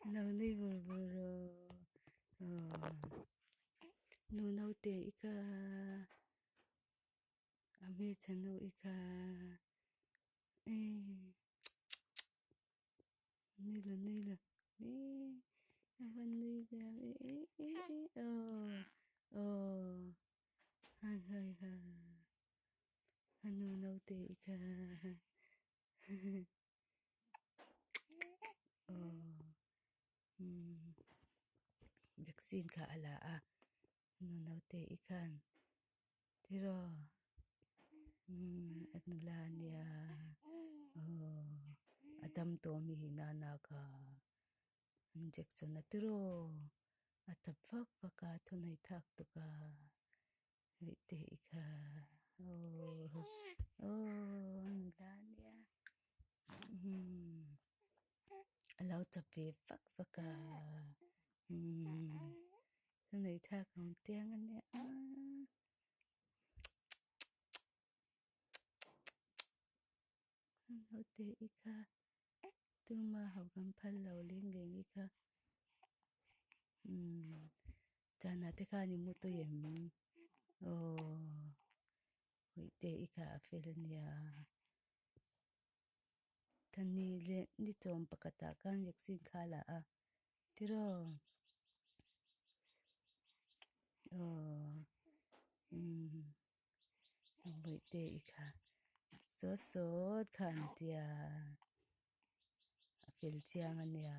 Nấu đi bờ bờ nấu nấu tê ika ame chanu ika ê nila nila ê awan nila ê oh hai hai ha anu nấu tê ika oh vaccine ka ala anu nấu tê ikan tiro at nula niya Adam to mi hinana ka injection na tiro at fak paka tunay tak to ka lite ika nula niya alaw tapi fak paka tunay tak ang tiyangan niya Hote ika tuma haugan palaw lingeng ika jana teka ni muto yem hoite ika afel niya tani le ni tom pakata kan vaccine kala tiro hoite ika so kan tia afel chiang ania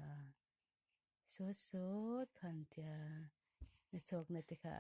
so kan tia na chok na teka